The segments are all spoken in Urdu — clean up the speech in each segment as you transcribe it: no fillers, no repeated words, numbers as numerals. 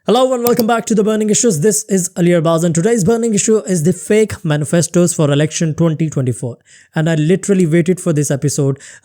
Hello and welcome back to the Burning Issues. This is Ali Arbaz and today's burning issue is the fake manifestos for election 2024. And I literally waited for this episode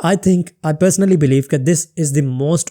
I personally believe that this is the most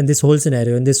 in this whole scenario, in this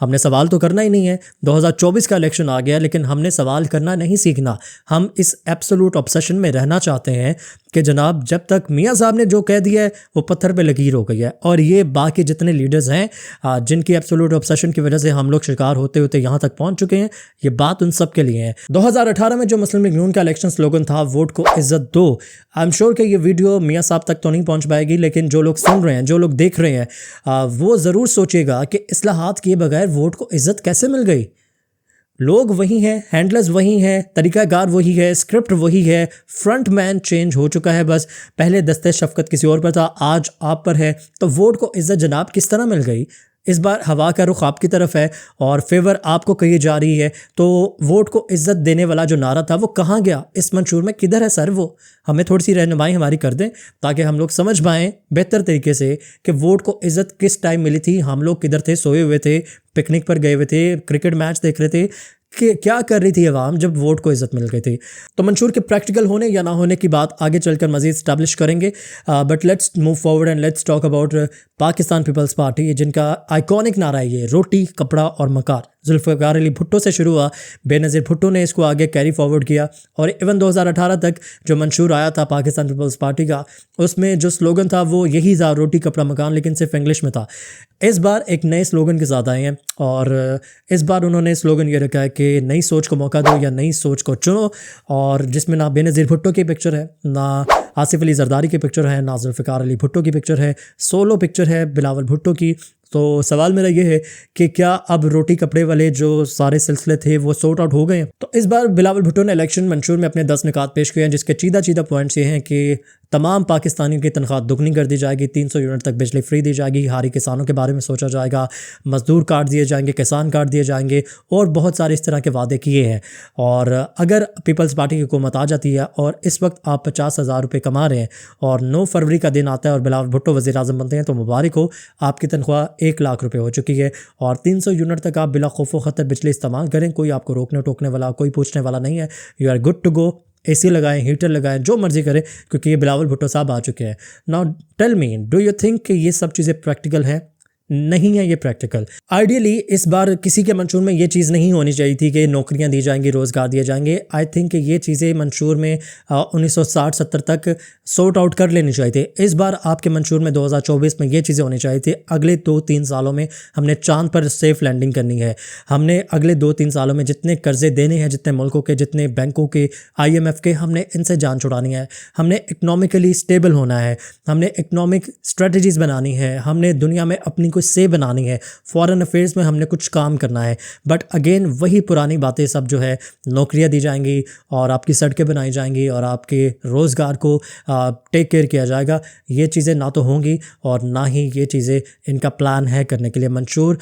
ہم نے سوال تو کرنا ہی نہیں ہے. 2024 کا الیکشن آ گیا لیکن ہم نے سوال کرنا نہیں سیکھنا. ہم اس ایبسولوٹ آبسیشن میں رہنا چاہتے ہیں کہ جناب جب تک میاں صاحب نے جو کہہ دیا ہے وہ پتھر پہ لکیر ہو گئی ہے. اور یہ باقی جتنے لیڈرز ہیں جن کی ایبسولوٹ آبسیشن کی وجہ سے ہم لوگ شکار ہوتے ہوتے یہاں تک پہنچ چکے ہیں, یہ بات ان سب کے لیے ہے. 2018 میں جو مسلم لیگ نون کا الیکشن سلوگن تھا ووٹ کو عزت دو, آئی ایم شیور کہ یہ ویڈیو میاں صاحب تک تو نہیں پہنچ پائے گی, لیکن جو لوگ سن رہے ہیں, جو لوگ دیکھ رہے ہیں, وہ ضرور سوچے گا کہ اصلاحات کیے بغیر ووٹ کو عزت کیسے مل گئی. لوگ وہی ہیں, ہینڈلرز وہی ہیں, طریقہ کار وہی ہے, اسکرپٹ وہی ہے, فرنٹ مین چینج ہو چکا ہے. بس پہلے دستے شفقت کسی اور پر تھا, آج آپ پر ہے. تو ووٹ کو عزت جناب کس طرح مل گئی؟ اس بار ہوا کا رخ آپ کی طرف ہے اور فیور آپ کو کہی جا رہی ہے. تو ووٹ کو عزت دینے والا جو نعرہ تھا وہ کہاں گیا؟ اس منشور میں کدھر ہے سر؟ وہ ہمیں تھوڑی سی رہنمائی ہماری کر دیں تاکہ ہم لوگ سمجھ پائیں بہتر طریقے سے کہ ووٹ کو عزت کس ٹائم ملی تھی. ہم لوگ کدھر تھے؟ سوئے ہوئے تھے, پکنک پر گئے ہوئے تھے, کرکٹ میچ دیکھ رہے تھے, کہ کیا کر رہی تھی عوام جب ووٹ کو عزت مل گئی تھی؟ تو منشور کے پریکٹیکل ہونے یا نہ ہونے کی بات آگے چل کر مزید اسٹیبلش کریں گے. But let's move forward and let's talk about Pakistan Peoples Party, جن کا آئیکونک نعرہ ہے یہ روٹی, کپڑا اور مکان. ذوالفقار علی بھٹو سے شروع ہوا, بے نظیر بھٹو نے اس کو آگے کیری فارورڈ کیا, اور ایون 2018 تک جو منشور آیا تھا پاکستان پیپلز پارٹی کا, اس میں جو سلوگن تھا وہ یہی تھا, روٹی کپڑا مکان, لیکن صرف انگلش میں تھا. اس بار ایک نئے سلوگن کے ساتھ آئے ہیں, اور اس بار انہوں نے سلوگن یہ رکھا ہے کہ نئی سوچ کو موقع دو یا نئی سوچ کو چنو, اور جس میں نہ بے نظیر بھٹو کی پکچر ہے, نہ آصف علی زرداری کی پکچر ہے, نہ ذوالفقار علی بھٹو کی پکچر ہے, سولو پکچر ہے بلاول بھٹو کی. تو سوال میرا یہ ہے کہ کیا اب روٹی کپڑے والے جو سارے سلسلے تھے وہ سورٹ آؤٹ ہو گئے ہیں؟ تو اس بار بلاول بھٹو نے الیکشن منشور میں اپنے 10 نکات پیش کیے ہیں, جس کے چیدہ پوائنٹس یہ ہیں کہ تمام پاکستانیوں کی تنخواہ دگنی کر دی جائے گی, 300 یونٹ تک بجلی فری دی جائے گی, ہاری کسانوں کے بارے میں سوچا جائے گا, مزدور کارڈ دیے جائیں گے, کسان کارڈ دیے جائیں گے, اور بہت سارے اس طرح کے وعدے کیے ہیں. اور اگر پیپلز پارٹی کی حکومت آ جاتی ہے اور اس وقت آپ 50,000 روپے کما رہے ہیں اور 9 فروری کا دن آتا ہے اور بلاول بھٹو وزیر اعظم بنتے ہیں, تو مبارک ہو, آپ کی تنخواہ 1 لاکھ روپے ہو چکی ہے, اور 300 یونٹ تک آپ بلا خوف و خطر بجلی استعمال کریں, کوئی آپ کو روکنے ٹوکنے والا, کوئی پوچھنے والا نہیں ہے. You are good to go. A C لگائیں, ہیٹر لگائیں, جو مرضی کریں, کیونکہ یہ بلاول بھٹو صاحب آ چکے ہیں. Now tell me, do you think کہ یہ سب چیزیں پریکٹیکل ہیں؟ نہیں ہے یہ پریکٹیکل. آئیڈیلی اس بار کسی کے منشور میں یہ چیز نہیں ہونی چاہیے تھی کہ نوکریاں دی جائیں گی, روزگار دیے جائیں گے. آئی تھنک کہ یہ چیزیں منشور میں 1960-70 تک سورٹ آؤٹ کر لینی چاہیے تھے. اس بار آپ کے منشور میں 2024 میں یہ چیزیں ہونی چاہیے تھی. اگلے 2-3 سالوں میں ہم نے چاند پر سیف لینڈنگ کرنی ہے. ہم نے اگلے 2-3 سالوں میں جتنے قرضے دینے ہیں, جتنے ملکوں کے, جتنے بینکوں کے, IMF کے, ہم نے ان سے جان چھڑانی ہے. ہم نے اکنامکلی اسٹیبل ہونا ہے, ہم نے اکنامک اسٹریٹجیز بنانی ہے, ہم نے دنیا میں اپنی سے بنانی ہے, فارن افیئرز میں ہم نے کچھ کام کرنا ہے. بٹ اگین وہی پرانی باتیں سب جو ہے, نوکریاں دی جائیں گی اور آپ کی سڑکیں بنائی جائیں گی اور آپ کے روزگار کو ٹیک کیئر کیا جائے گا, یہ چیزیں نہ تو ہوں گی اور نہ ہی یہ چیزیں ان کا پلان ہے کرنے کے لیے. منشور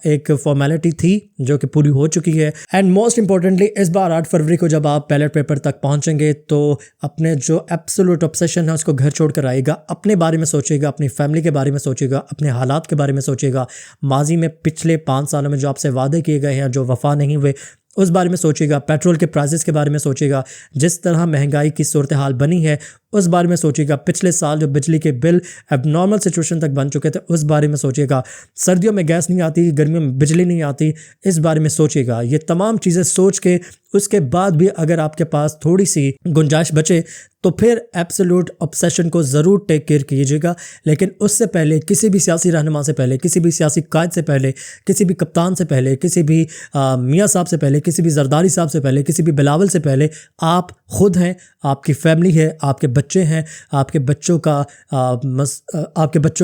ایک فارمیلٹی تھی جو کہ پوری ہو چکی ہے. اینڈ موسٹ امپورٹنٹلی اس بار 8 فروری کو جب آپ بیلٹ پیپر تک پہنچیں گے تو اپنے جو ایبسولوٹ آبسیشن ہے اس کو گھر چھوڑ کر آئے گا, اپنے بارے میں سوچے گا, اپنی فیملی کے بارے میں سوچے گا, اپنے حالات کے بارے میں سوچے گا, ماضی میں پچھلے 5 سالوں میں جو آپ سے وعدے کیے گئے ہیں جو وفا نہیں ہوئے اس بارے میں سوچے گا, پیٹرول کے پرائسز کے بارے میں سوچے گا, جس طرح مہنگائی کی صورتحال بنی ہے اس بارے میں سوچے گا, پچھلے سال جو بجلی کے بل اب نارمل سچویشن تک بن چکے تھے اس بارے میں سوچے گا, سردیوں میں گیس نہیں آتی, گرمیوں میں بجلی نہیں آتی, اس بارے میں سوچے گا. یہ تمام چیزیں سوچ کے اس کے بعد بھی اگر آپ کے پاس تھوڑی سی گنجائش بچے تو پھر ایبسولوٹ آبسیشن کو ضرور ٹیک کیئر کیجیے گا. لیکن اس سے پہلے کسی بھی سیاسی رہنما سے پہلے, کسی بھی سیاسی قائد سے پہلے, کسی بھی کپتان سے پہلے, کسی بھی میاں صاحب سے پہلے, کسی بھی زرداری صاحب سے پہلے, کسی بھی بلاول سے پہلے آپ خود ہیں, آپ کی فیملی ہے, آپ کے بچے ہیں, آپ کے بچوں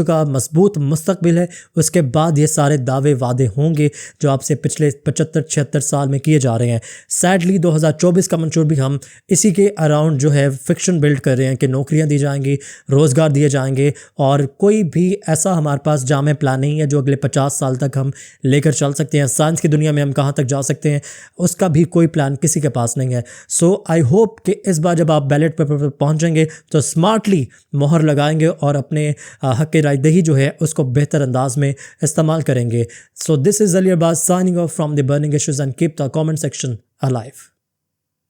کا مضبوط مستقبل ہے. اس کے بعد یہ سارے دعوے وعدے ہوں گے جو آپ سے پچھلے 75-76 سال میں کیے جا رہے ہیں. سیڈلی 2024 کا منشور بھی ہم اسی کے اراؤنڈ جو ہے فکشن بلڈ کر رہے ہیں کہ نوکریاں دی جائیں گی, روزگار دیے جائیں گے, اور کوئی بھی ایسا ہمارے پاس جامع پلان نہیں ہے جو اگلے 50 سال تک ہم لے کر چل سکتے ہیں. سائنس کی دنیا میں ہم کہاں تک جا سکتے ہیں اس کا بھی کوئی پلان کسی کے پاس نہیں ہے. سو آئی ہوپ کہ اس بار جب آپ بیلٹ پیپر پر پہنچیں گے تو اسمارٹلی مہر لگائیں گے اور اپنے حق رائے دہی جو ہے اس کو بہتر انداز میں استعمال کریں گے. So this is Ali Arbaz signing off from the burning issues and keep the comment section alive.